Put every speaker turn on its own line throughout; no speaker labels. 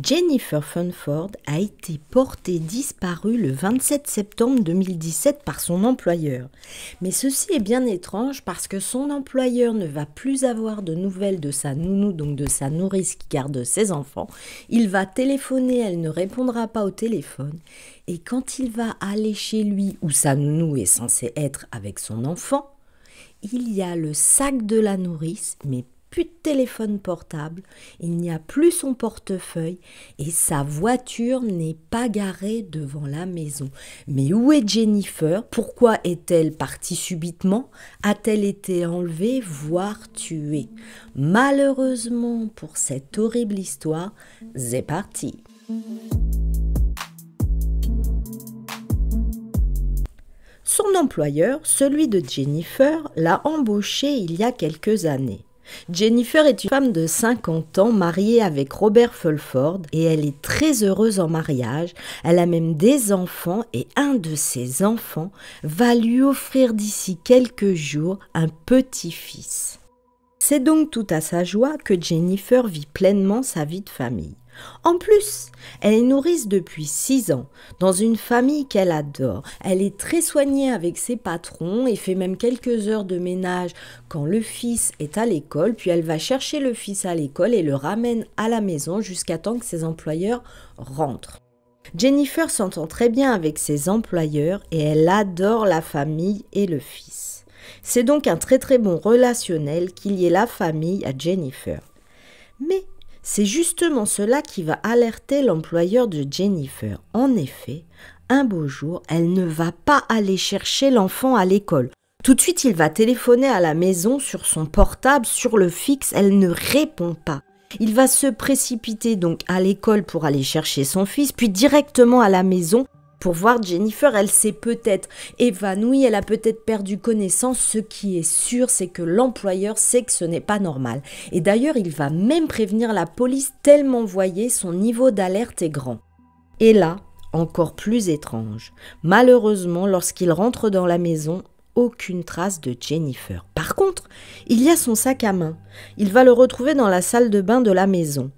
Jennifer Funford a été portée disparue le 27 septembre 2017 par son employeur. Mais ceci est bien étrange parce que son employeur ne va plus avoir de nouvelles de sa nounou, donc de sa nourrice qui garde ses enfants. Il va téléphoner, elle ne répondra pas au téléphone. Et quand il va aller chez lui, où sa nounou est censée être avec son enfant, il y a le sac de la nourrice, mais plus de téléphone portable, il n'y a plus son portefeuille et sa voiture n'est pas garée devant la maison. Mais où est Jennifer? Pourquoi est-elle partie subitement? A-t-elle été enlevée, voire tuée? Malheureusement pour cette horrible histoire, c'est parti. Son employeur, celui de Jennifer, l'a embauchée il y a quelques années. Jennifer est une femme de 50 ans mariée avec Robert Fulford et elle est très heureuse en mariage. Elle a même des enfants et un de ses enfants va lui offrir d'ici quelques jours un petit-fils. C'est donc tout à sa joie que Jennifer vit pleinement sa vie de famille. En plus, elle est nourrice depuis 6 ans, dans une famille qu'elle adore. Elle est très soignée avec ses patrons et fait même quelques heures de ménage quand le fils est à l'école, puis elle va chercher le fils à l'école et le ramène à la maison jusqu'à temps que ses employeurs rentrent. Jennifer s'entend très bien avec ses employeurs et elle adore la famille et le fils. C'est donc un très bon relationnel qu'il y ait la famille à Jennifer. Mais c'est justement cela qui va alerter l'employeur de Jennifer. En effet, un beau jour, elle ne va pas aller chercher l'enfant à l'école. Tout de suite, il va téléphoner à la maison sur son portable, sur le fixe, elle ne répond pas. Il va se précipiter donc à l'école pour aller chercher son fils, puis directement à la maison pour voir Jennifer. Elle s'est peut-être évanouie, elle a peut-être perdu connaissance. Ce qui est sûr, c'est que l'employeur sait que ce n'est pas normal. Et d'ailleurs, il va même prévenir la police tellement, voyez, son niveau d'alerte est grand. Et là, encore plus étrange. Malheureusement, lorsqu'il rentre dans la maison, aucune trace de Jennifer. Par contre, il y a son sac à main. Il va le retrouver dans la salle de bain de la maison.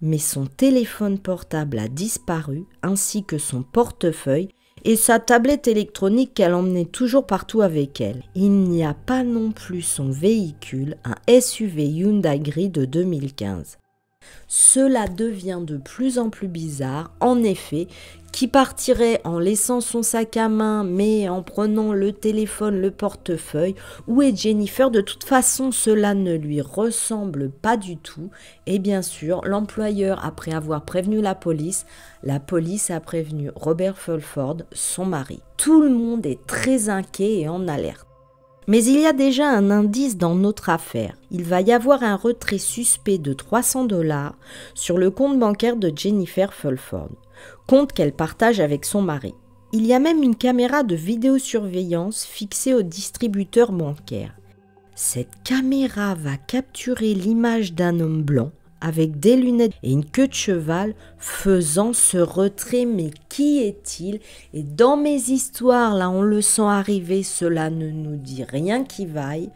Mais son téléphone portable a disparu, ainsi que son portefeuille et sa tablette électronique qu'elle emmenait toujours partout avec elle. Il n'y a pas non plus son véhicule, un SUV Hyundai gris de 2015. Cela devient de plus en plus bizarre. En effet, qui partirait en laissant son sac à main mais en prenant le téléphone, le portefeuille? Où est Jennifer? De toute façon, cela ne lui ressemble pas du tout. Et bien sûr, l'employeur, après avoir prévenu la police a prévenu Robert Fulford, son mari. Tout le monde est très inquiet et en alerte. Mais il y a déjà un indice dans notre affaire. Il va y avoir un retrait suspect de 300 $ sur le compte bancaire de Jennifer Fulford, compte qu'elle partage avec son mari. Il y a même une caméra de vidéosurveillance fixée au distributeur bancaire. Cette caméra va capturer l'image d'un homme blanc avec des lunettes et une queue de cheval faisant ce retrait. Mais qui est-il? Et dans mes histoires, là on le sent arriver, cela ne nous dit rien qui vaille,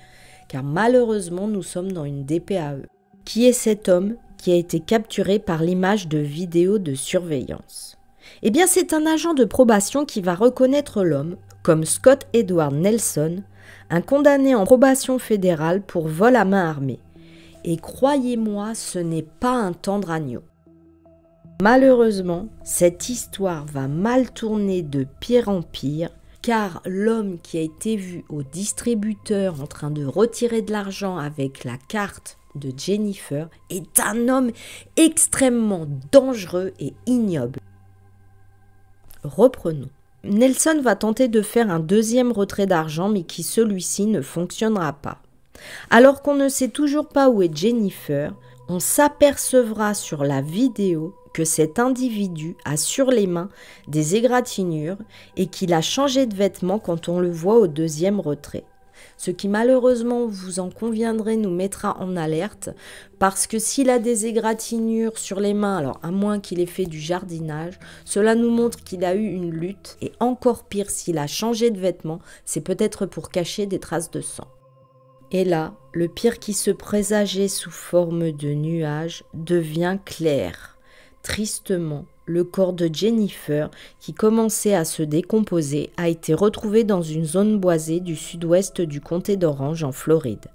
car malheureusement nous sommes dans une DPAE. Qui est cet homme qui a été capturé par l'image de vidéo de surveillance? Eh bien c'est un agent de probation qui va reconnaître l'homme comme Scott Edward Nelson, un condamné en probation fédérale pour vol à main armée. Et croyez-moi, ce n'est pas un tendre agneau. Malheureusement, cette histoire va mal tourner de pire en pire, car l'homme qui a été vu au distributeur en train de retirer de l'argent avec la carte de Jennifer est un homme extrêmement dangereux et ignoble. Reprenons. Nelson va tenter de faire un deuxième retrait d'argent, mais qui celui-ci ne fonctionnera pas. Alors qu'on ne sait toujours pas où est Jennifer, on s'apercevra sur la vidéo que cet individu a sur les mains des égratignures et qu'il a changé de vêtements quand on le voit au deuxième retrait. Ce qui malheureusement, vous en conviendrez, nous mettra en alerte parce que s'il a des égratignures sur les mains, alors à moins qu'il ait fait du jardinage, cela nous montre qu'il a eu une lutte et encore pire, s'il a changé de vêtements, c'est peut-être pour cacher des traces de sang. Et là, le pire qui se présageait sous forme de nuage devient clair. Tristement, le corps de Jennifer, qui commençait à se décomposer, a été retrouvé dans une zone boisée du sud-ouest du comté d'Orange en Floride.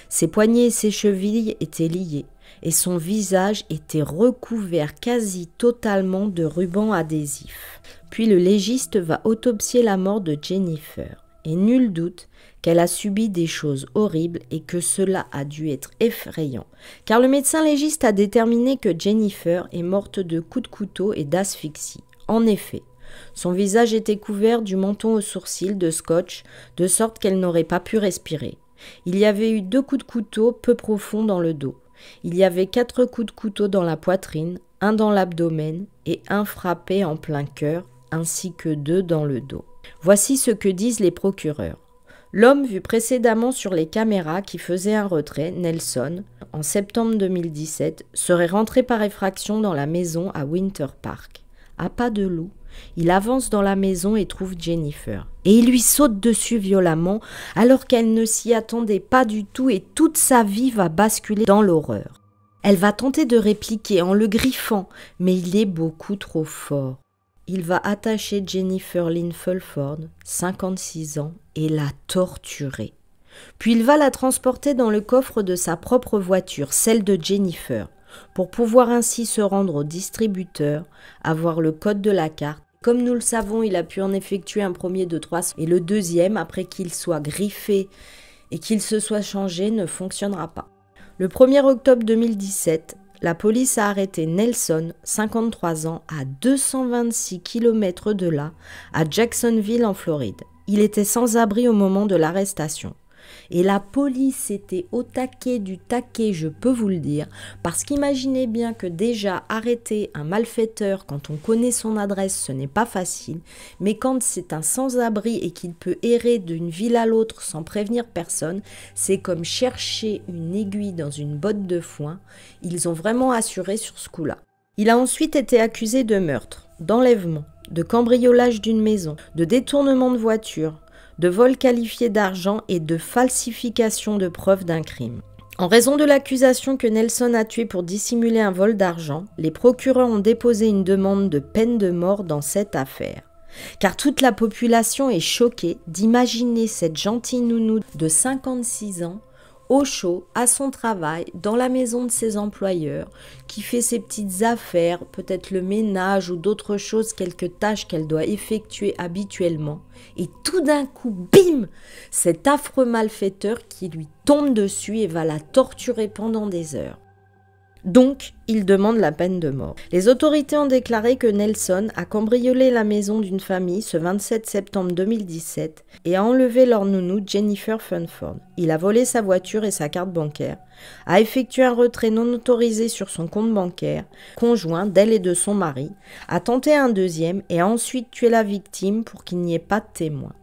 Ses poignets et ses chevilles étaient liés et son visage était recouvert quasi totalement de rubans adhésifs. Puis le légiste va autopsier la mort de Jennifer et nul doute qu'elle a subi des choses horribles et que cela a dû être effrayant, car le médecin légiste a déterminé que Jennifer est morte de coups de couteau et d'asphyxie. En effet, son visage était couvert du menton aux sourcils de scotch, de sorte qu'elle n'aurait pas pu respirer. Il y avait eu 2 coups de couteau peu profonds dans le dos. Il y avait 4 coups de couteau dans la poitrine, 1 dans l'abdomen et 1 frappé en plein cœur, ainsi que 2 dans le dos. Voici ce que disent les procureurs. L'homme vu précédemment sur les caméras qui faisait un retrait, Nelson, en septembre 2017, serait rentré par effraction dans la maison à Winter Park. À pas de loup, il avance dans la maison et trouve Jennifer. Et il lui saute dessus violemment alors qu'elle ne s'y attendait pas du tout et toute sa vie va basculer dans l'horreur. Elle va tenter de répliquer en le griffant, mais il est beaucoup trop fort. Il va attacher Jennifer Lynn Fulford, 56 ans, et la torturer. Puis il va la transporter dans le coffre de sa propre voiture, celle de Jennifer, pour pouvoir ainsi se rendre au distributeur, avoir le code de la carte. Comme nous le savons, il a pu en effectuer un premier de 3 et le deuxième, après qu'il soit griffé et qu'il se soit changé, ne fonctionnera pas. Le 1er octobre 2017, la police a arrêté Nelson, 53 ans, à 226 km de là, à Jacksonville en Floride. Il était sans abri au moment de l'arrestation. Et la police était au taquet du taquet, je peux vous le dire, parce qu'imaginez bien que déjà arrêter un malfaiteur quand on connaît son adresse, ce n'est pas facile, mais quand c'est un sans-abri et qu'il peut errer d'une ville à l'autre sans prévenir personne, c'est comme chercher une aiguille dans une botte de foin. Ils ont vraiment assuré sur ce coup-là. Il a ensuite été accusé de meurtre, d'enlèvement, de cambriolage d'une maison, de détournement de voiture, de vol qualifié d'argent et de falsification de preuves d'un crime. En raison de l'accusation que Nelson a tué pour dissimuler un vol d'argent, les procureurs ont déposé une demande de peine de mort dans cette affaire. Car toute la population est choquée d'imaginer cette gentille nounou de 56 ans au chaud, à son travail, dans la maison de ses employeurs, qui fait ses petites affaires, peut-être le ménage ou d'autres choses, quelques tâches qu'elle doit effectuer habituellement. Et tout d'un coup, bim, cet affreux malfaiteur qui lui tombe dessus et va la torturer pendant des heures. Donc, il demande la peine de mort. Les autorités ont déclaré que Nelson a cambriolé la maison d'une famille ce 27 septembre 2017 et a enlevé leur nounou Jennifer Fulford. Il a volé sa voiture et sa carte bancaire, a effectué un retrait non autorisé sur son compte bancaire, conjoint d'elle et de son mari, a tenté un deuxième et a ensuite tué la victime pour qu'il n'y ait pas de témoin.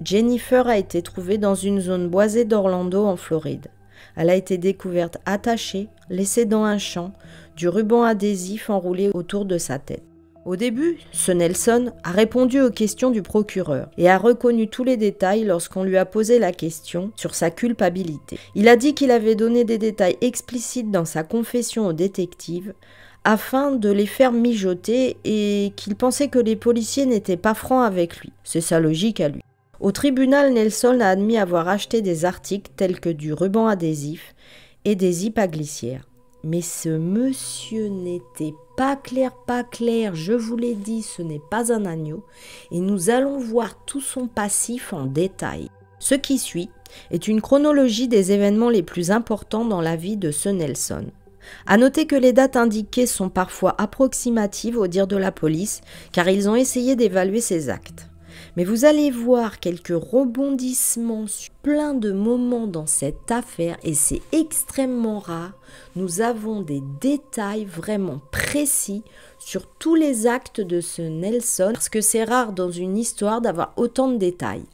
Jennifer a été trouvée dans une zone boisée d'Orlando en Floride. Elle a été découverte attachée, laissée dans un champ, du ruban adhésif enroulé autour de sa tête. Au début, ce Nelson a répondu aux questions du procureur et a reconnu tous les détails lorsqu'on lui a posé la question sur sa culpabilité. Il a dit qu'il avait donné des détails explicites dans sa confession au détective afin de les faire mijoter et qu'il pensait que les policiers n'étaient pas francs avec lui. C'est sa logique à lui. Au tribunal, Nelson a admis avoir acheté des articles tels que du ruban adhésif et des zips à glissière. Mais ce monsieur n'était pas clair, je vous l'ai dit, ce n'est pas un agneau, et nous allons voir tout son passif en détail. Ce qui suit est une chronologie des événements les plus importants dans la vie de ce Nelson. À noter que les dates indiquées sont parfois approximatives au dire de la police, car ils ont essayé d'évaluer ses actes. Mais vous allez voir quelques rebondissements sur plein de moments dans cette affaire et c'est extrêmement rare. Nous avons des détails vraiment précis sur tous les actes de ce Nelson parce que c'est rare dans une histoire d'avoir autant de détails.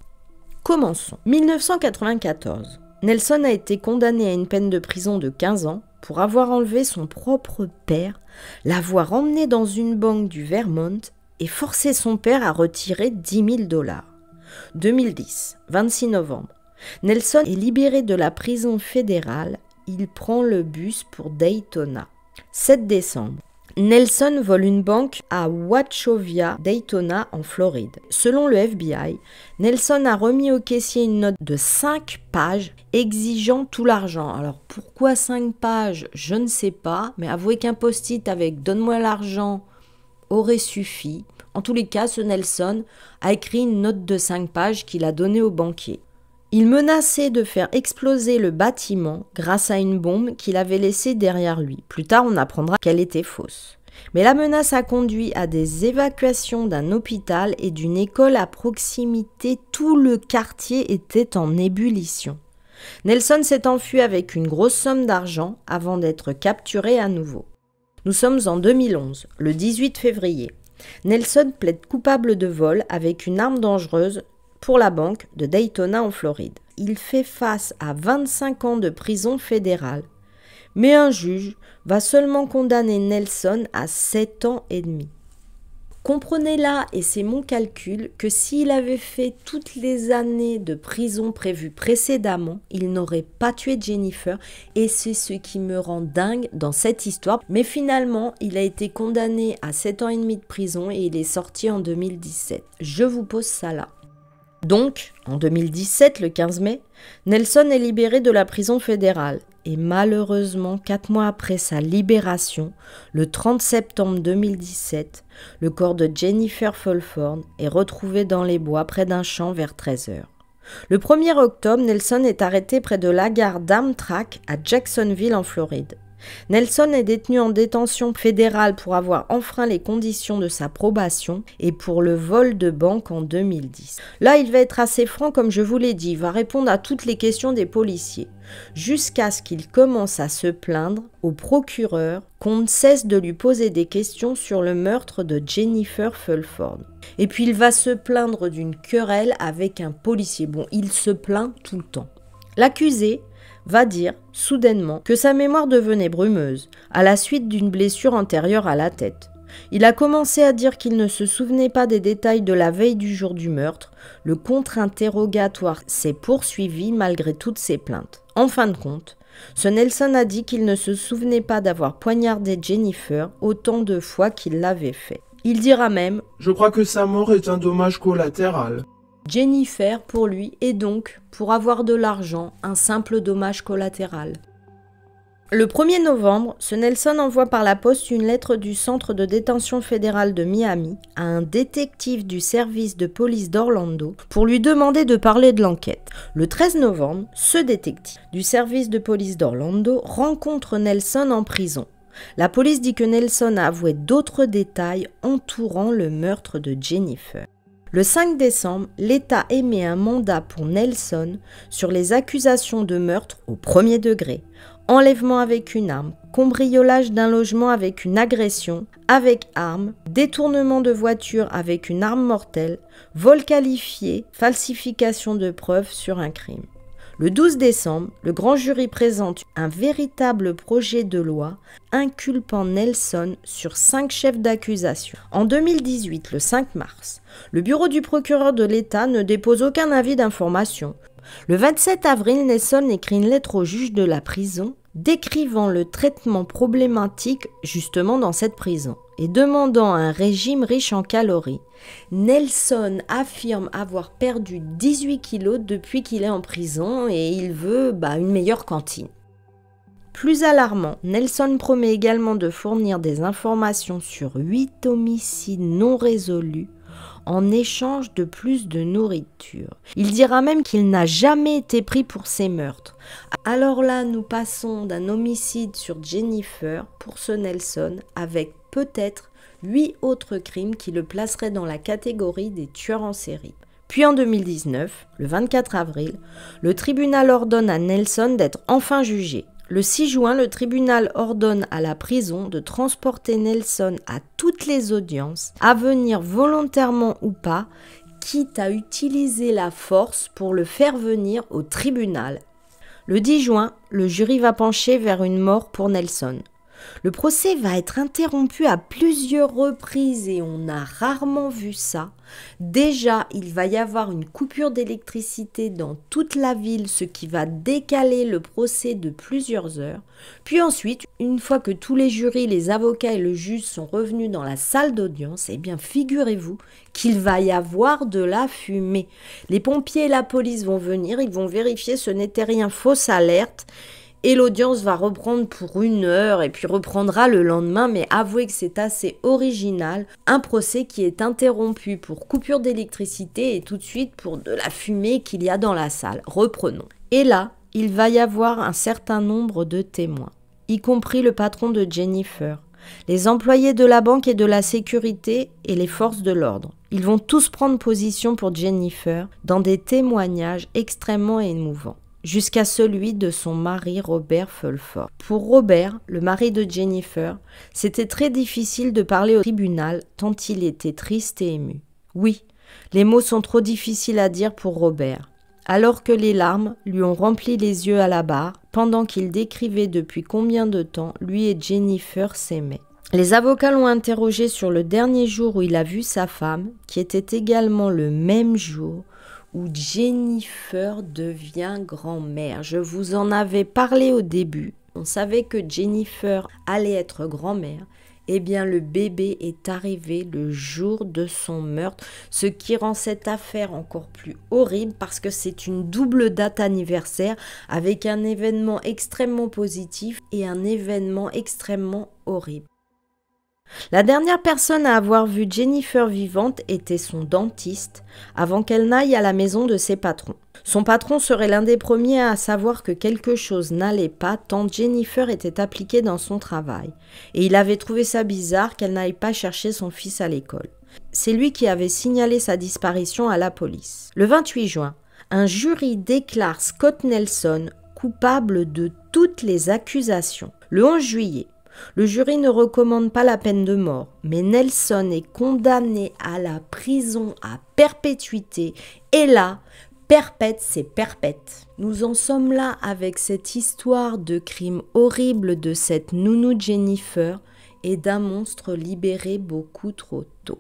Commençons. 1994. Nelson a été condamné à une peine de prison de 15 ans pour avoir enlevé son propre père, l'avoir emmené dans une banque du Vermont et forcer son père à retirer 10 000 $. 2010, 26 novembre. Nelson est libéré de la prison fédérale. Il prend le bus pour Daytona. 7 décembre. Nelson vole une banque à Wachovia, Daytona, en Floride. Selon le FBI, Nelson a remis au caissier une note de 5 pages exigeant tout l'argent. Alors pourquoi 5 pages? Je ne sais pas, mais avouez qu'un post-it avec « Donne-moi l'argent » aurait suffi. En tous les cas, ce Nelson a écrit une note de 5 pages qu'il a donnée au banquier. Il menaçait de faire exploser le bâtiment grâce à une bombe qu'il avait laissée derrière lui. Plus tard, on apprendra qu'elle était fausse. Mais la menace a conduit à des évacuations d'un hôpital et d'une école à proximité. Tout le quartier était en ébullition. Nelson s'est enfui avec une grosse somme d'argent avant d'être capturé à nouveau. Nous sommes en 2011, le 18 février. Nelson plaide coupable de vol avec une arme dangereuse pour la banque de Daytona en Floride. Il fait face à 25 ans de prison fédérale, mais un juge va seulement condamner Nelson à 7 ans et demi. Comprenez là, et c'est mon calcul, que s'il avait fait toutes les années de prison prévues précédemment, il n'aurait pas tué Jennifer, et c'est ce qui me rend dingue dans cette histoire. Mais finalement, il a été condamné à 7 ans et demi de prison et il est sorti en 2017. Je vous pose ça là. Donc, en 2017, le 15 mai, Nelson est libéré de la prison fédérale. Et malheureusement, 4 mois après sa libération, le 30 septembre 2017, le corps de Jennifer Fulford est retrouvé dans les bois près d'un champ vers 13h. Le 1er octobre, Nelson est arrêté près de la gare d'Amtrak à Jacksonville en Floride. Nelson est détenu en détention fédérale pour avoir enfreint les conditions de sa probation et pour le vol de banque en 2010. Là, il va être assez franc comme je vous l'ai dit, il va répondre à toutes les questions des policiers, jusqu'à ce qu'il commence à se plaindre au procureur qu'on ne cesse de lui poser des questions sur le meurtre de Jennifer Fulford. Et puis il va se plaindre d'une querelle avec un policier. Bon, il se plaint tout le temps. L'accusé va dire, soudainement, que sa mémoire devenait brumeuse, à la suite d'une blessure antérieure à la tête. Il a commencé à dire qu'il ne se souvenait pas des détails de la veille du jour du meurtre. Le contre-interrogatoire s'est poursuivi malgré toutes ses plaintes. En fin de compte, ce Nelson a dit qu'il ne se souvenait pas d'avoir poignardé Jennifer autant de fois qu'il l'avait fait. Il dira même «
Je crois que sa mort est un dommage collatéral ».
Jennifer, pour lui, est donc, pour avoir de l'argent, un simple dommage collatéral. Le 1er novembre, ce Nelson envoie par la poste une lettre du centre de détention fédéral de Miami à un détective du service de police d'Orlando pour lui demander de parler de l'enquête. Le 13 novembre, ce détective du service de police d'Orlando rencontre Nelson en prison. La police dit que Nelson a avoué d'autres détails entourant le meurtre de Jennifer. Le 5 décembre, l'État émet un mandat pour Nelson sur les accusations de meurtre au premier degré, enlèvement avec une arme, cambriolage d'un logement avec une agression avec arme, détournement de voiture avec une arme mortelle, vol qualifié, falsification de preuves sur un crime. Le 12 décembre, le grand jury présente un véritable projet de loi inculpant Nelson sur 5 chefs d'accusation. En 2018, le 5 mars, le bureau du procureur de l'État ne dépose aucun avis d'information. Le 27 avril, Nelson écrit une lettre au juge de la prison décrivant le traitement problématique justement dans cette prison et demandant un régime riche en calories. Nelson affirme avoir perdu 18 kilos depuis qu'il est en prison et il veut une meilleure cantine. Plus alarmant, Nelson promet également de fournir des informations sur 8 homicides non résolus en échange de plus de nourriture. Il dira même qu'il n'a jamais été pris pour ces meurtres. Alors là, nous passons d'un homicide sur Jennifer pour ce Nelson avec peut-être 8 autres crimes qui le placeraient dans la catégorie des tueurs en série. Puis en 2019, le 24 avril, le tribunal ordonne à Nelson d'être enfin jugé. Le 6 juin, le tribunal ordonne à la prison de transporter Nelson à toutes les audiences, à venir volontairement ou pas, quitte à utiliser la force pour le faire venir au tribunal. Le 10 juin, le jury va pencher vers une mort pour Nelson. Le procès va être interrompu à plusieurs reprises et on a rarement vu ça. Déjà, il va y avoir une coupure d'électricité dans toute la ville, ce qui va décaler le procès de plusieurs heures. Puis ensuite, une fois que tous les jurys, les avocats et le juge sont revenus dans la salle d'audience, eh bien figurez-vous qu'il va y avoir de la fumée. Les pompiers et la police vont venir, ils vont vérifier ce n'était rien, fausse alerte. Et l'audience va reprendre pour 1 heure et puis reprendra le lendemain, mais avouez que c'est assez original. Un procès qui est interrompu pour coupure d'électricité et tout de suite pour de la fumée qu'il y a dans la salle. Reprenons. Et là, il va y avoir un certain nombre de témoins, y compris le patron de Jennifer, les employés de la banque et de la sécurité et les forces de l'ordre. Ils vont tous prendre position pour Jennifer dans des témoignages extrêmement émouvants, jusqu'à celui de son mari Robert Fulford. Pour Robert, le mari de Jennifer, c'était très difficile de parler au tribunal tant il était triste et ému. Oui, les mots sont trop difficiles à dire pour Robert, alors que les larmes lui ont rempli les yeux à la barre pendant qu'il décrivait depuis combien de temps lui et Jennifer s'aimaient. Les avocats l'ont interrogé sur le dernier jour où il a vu sa femme, qui était également le même jour où Jennifer devient grand-mère. Je vous en avais parlé au début. On savait que Jennifer allait être grand-mère. Eh bien, le bébé est arrivé le jour de son meurtre, ce qui rend cette affaire encore plus horrible parce que c'est une double date anniversaire avec un événement extrêmement positif et un événement extrêmement horrible. La dernière personne à avoir vu Jennifer vivante était son dentiste avant qu'elle n'aille à la maison de ses patrons. Son patron serait l'un des premiers à savoir que quelque chose n'allait pas tant Jennifer était appliquée dans son travail et il avait trouvé ça bizarre qu'elle n'aille pas chercher son fils à l'école. C'est lui qui avait signalé sa disparition à la police. Le 28 juin, un jury déclare Scott Nelson coupable de toutes les accusations. Le 11 juillet, le jury ne recommande pas la peine de mort, mais Nelson est condamné à la prison à perpétuité. Et là, perpète, c'est perpète. Nous en sommes là avec cette histoire de crime horrible de cette nounou Jennifer et d'un monstre libéré beaucoup trop tôt.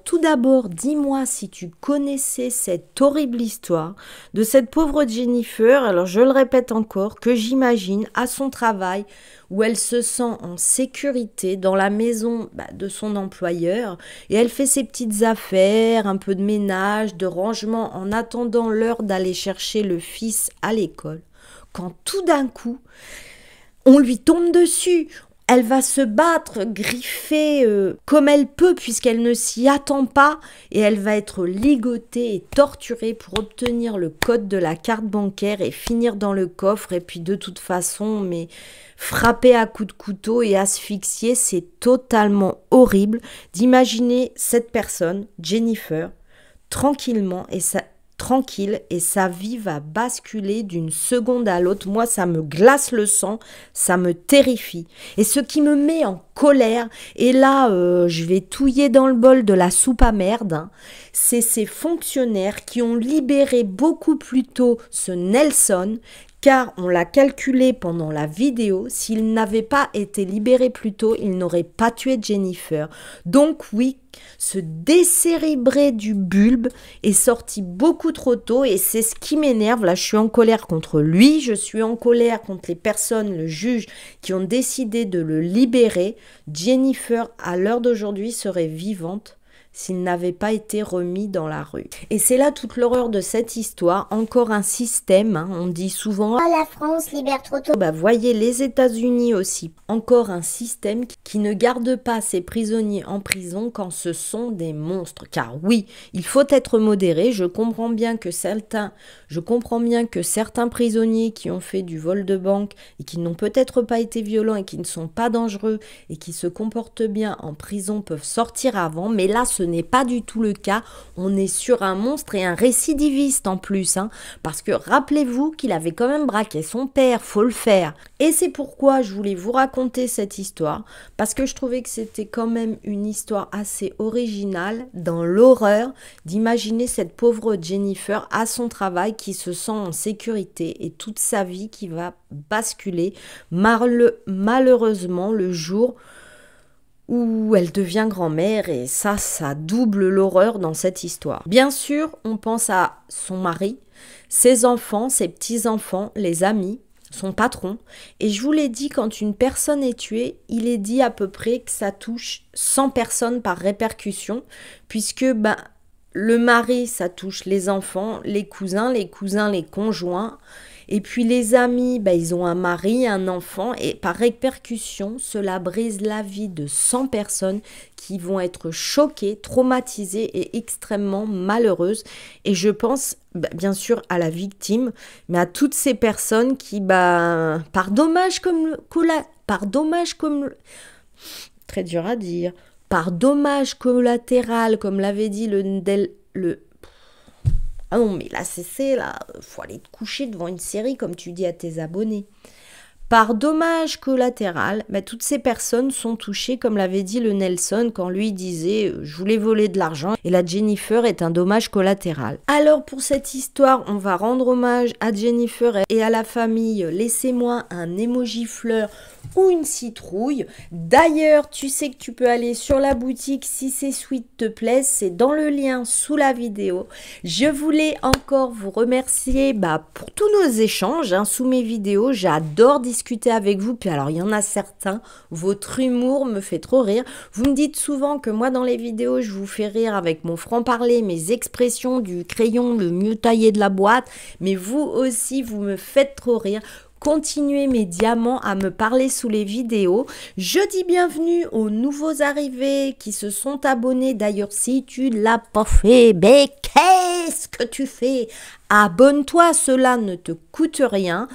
Tout d'abord, dis-moi si tu connaissais cette horrible histoire de cette pauvre Jennifer, alors je le répète encore, que j'imagine à son travail où elle se sent en sécurité dans la maison de son employeur et elle fait ses petites affaires, un peu de ménage, de rangement en attendant l'heure d'aller chercher le fils à l'école. Quand tout d'un coup, on lui tombe dessus. Elle va se battre, griffer comme elle peut puisqu'elle ne s'y attend pas et elle va être ligotée et torturée pour obtenir le code de la carte bancaire et finir dans le coffre et puis de toute façon, mais frappée à coups de couteau et asphyxiée, c'est totalement horrible d'imaginer cette personne, Jennifer, tranquille et sa vie va basculer d'une seconde à l'autre. Moi, ça me glace le sang, ça me terrifie. Et ce qui me met en colère, et là, je vais touiller dans le bol de la soupe à merde, c'est ces fonctionnaires qui ont libéré beaucoup plus tôt ce Nelson, car on l'a calculé pendant la vidéo, s'il n'avait pas été libéré plus tôt, il n'aurait pas tué Jennifer. Donc oui, ce décérébré du bulbe est sorti beaucoup trop tôt et c'est ce qui m'énerve. Là, je suis en colère contre lui, je suis en colère contre les personnes, le juge, qui ont décidé de le libérer. Jennifer, à l'heure d'aujourd'hui, serait vivante s'il n'avait pas été remis dans la rue. Et c'est là toute l'horreur de cette histoire, encore un système, on dit souvent «
Oh, la France libère trop tôt ».
Voyez les États-Unis aussi, encore un système qui ne garde pas ses prisonniers en prison quand ce sont des monstres. Car oui, il faut être modéré, je comprends bien que certains prisonniers qui ont fait du vol de banque et qui n'ont peut-être pas été violents et qui ne sont pas dangereux et qui se comportent bien en prison peuvent sortir avant, mais là, ce n'est pas du tout le cas. On est sur un monstre et un récidiviste en plus, hein, parce que rappelez-vous qu'il avait quand même braqué son père, faut le faire. Et c'est pourquoi je voulais vous raconter cette histoire, parce que je trouvais que c'était quand même une histoire assez originale dans l'horreur d'imaginer cette pauvre Jennifer à son travail qui se sent en sécurité et toute sa vie qui va basculer malheureusement le jour où elle devient grand-mère, et ça double l'horreur dans cette histoire. Bien sûr, on pense à son mari, ses enfants, ses petits-enfants, les amis, son patron. Et je vous l'ai dit, quand une personne est tuée, il est dit à peu près que ça touche 100 personnes par répercussion, puisque le mari, ça touche les enfants, les cousins, les conjoints. Et puis les amis, ils ont un mari, un enfant, et par répercussion, cela brise la vie de 100 personnes qui vont être choquées, traumatisées et extrêmement malheureuses. Et je pense bien sûr à la victime, mais à toutes ces personnes qui, par dommage très dur à dire, par dommage collatéral, comme l'avait dit ah non, mais là, faut aller te coucher devant une série, comme tu dis à tes abonnés. Par dommage collatéral, toutes ces personnes sont touchées, comme l'avait dit le Nelson quand lui disait « je voulais voler de l'argent » et la Jennifer est un dommage collatéral. Alors pour cette histoire, on va rendre hommage à Jennifer et à la famille. Laissez-moi un emoji fleur ou une citrouille. D'ailleurs, tu sais que tu peux aller sur la boutique si ces suites te plaisent, c'est dans le lien sous la vidéo. Je voulais encore vous remercier pour tous nos échanges sous mes vidéos. J'adore discuter avec vous. Puis alors, il y en a certains, votre humour me fait trop rire. Vous me dites souvent que moi, dans les vidéos, je vous fais rire avec mon franc-parler, mes expressions du crayon le mieux taillé de la boîte. Mais vous aussi, vous me faites trop rire. Continuez mes diamants à me parler sous les vidéos. Je dis bienvenue aux nouveaux arrivés qui se sont abonnés. D'ailleurs, si tu ne l'as pas fait, qu'est-ce que tu fais? Abonne-toi, cela ne te coûte rien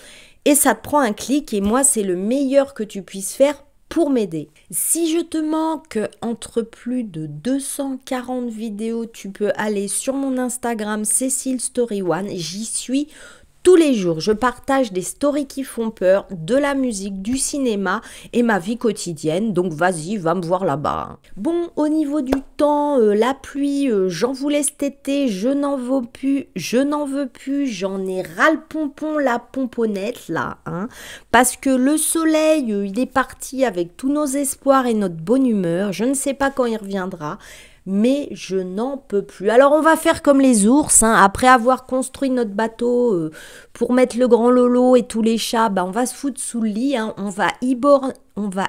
et ça te prend un clic, et moi, c'est le meilleur que tu puisses faire pour m'aider. Si je te manque entre plus de 240 vidéos, tu peux aller sur mon Instagram Cécile Story One. J'y suis tous les jours. Je partage des stories qui font peur, de la musique, du cinéma et ma vie quotidienne. Donc vas-y, va me voir là-bas. Bon, au niveau du temps, la pluie, j'en voulais cet été, je n'en veux plus, j'en ai ras le pompon, la pomponnette là, parce que le soleil, il est parti avec tous nos espoirs et notre bonne humeur. Je ne sais pas quand il reviendra, mais je n'en peux plus. Alors on va faire comme les ours, après avoir construit notre bateau pour mettre le grand Lolo et tous les chats, on va se foutre sous le lit, on va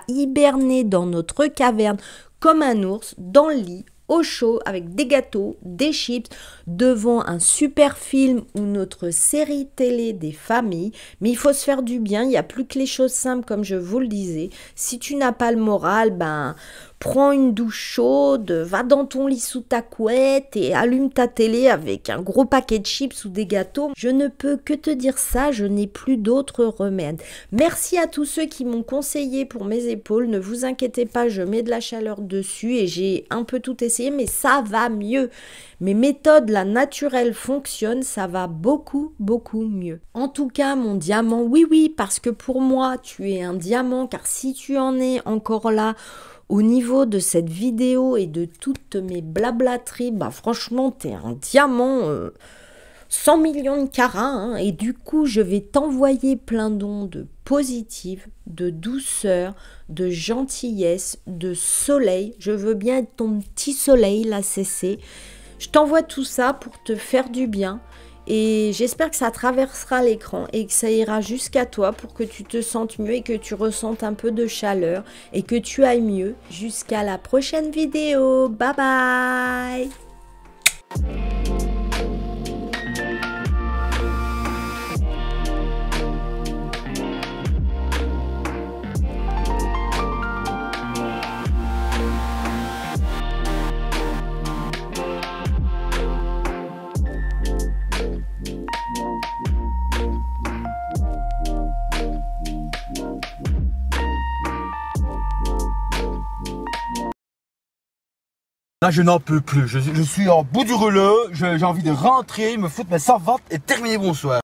hiberner dans notre caverne comme un ours, dans le lit, au chaud, avec des gâteaux, des chips, devant un super film ou notre série télé des familles. Mais il faut se faire du bien, il n'y a plus que les choses simples comme je vous le disais. Si tu n'as pas le moral, prends une douche chaude, va dans ton lit sous ta couette et allume ta télé avec un gros paquet de chips ou des gâteaux. Je ne peux que te dire ça, je n'ai plus d'autres remèdes. Merci à tous ceux qui m'ont conseillé pour mes épaules. Ne vous inquiétez pas, je mets de la chaleur dessus et j'ai un peu tout essayé, mais ça va mieux. Mes méthodes naturelles fonctionnent, ça va beaucoup mieux. En tout cas, mon diamant, oui, parce que pour moi, tu es un diamant, car si tu en es encore là, au niveau de cette vidéo et de toutes mes blablateries, franchement, t'es un diamant 100 millions de carats, et du coup, je vais t'envoyer plein d'ondes positives, de douceur, de gentillesse, de soleil. Je veux bien être ton petit soleil, là, Cécile. Je t'envoie tout ça pour te faire du bien. Et j'espère que ça traversera l'écran et que ça ira jusqu'à toi pour que tu te sentes mieux et que tu ressentes un peu de chaleur et que tu ailles mieux. Jusqu'à la prochaine vidéo. Bye bye!
Là, je n'en peux plus. Je suis en bout du rouleau. J'ai envie de rentrer, me foutre mes servantes et terminer bonsoir.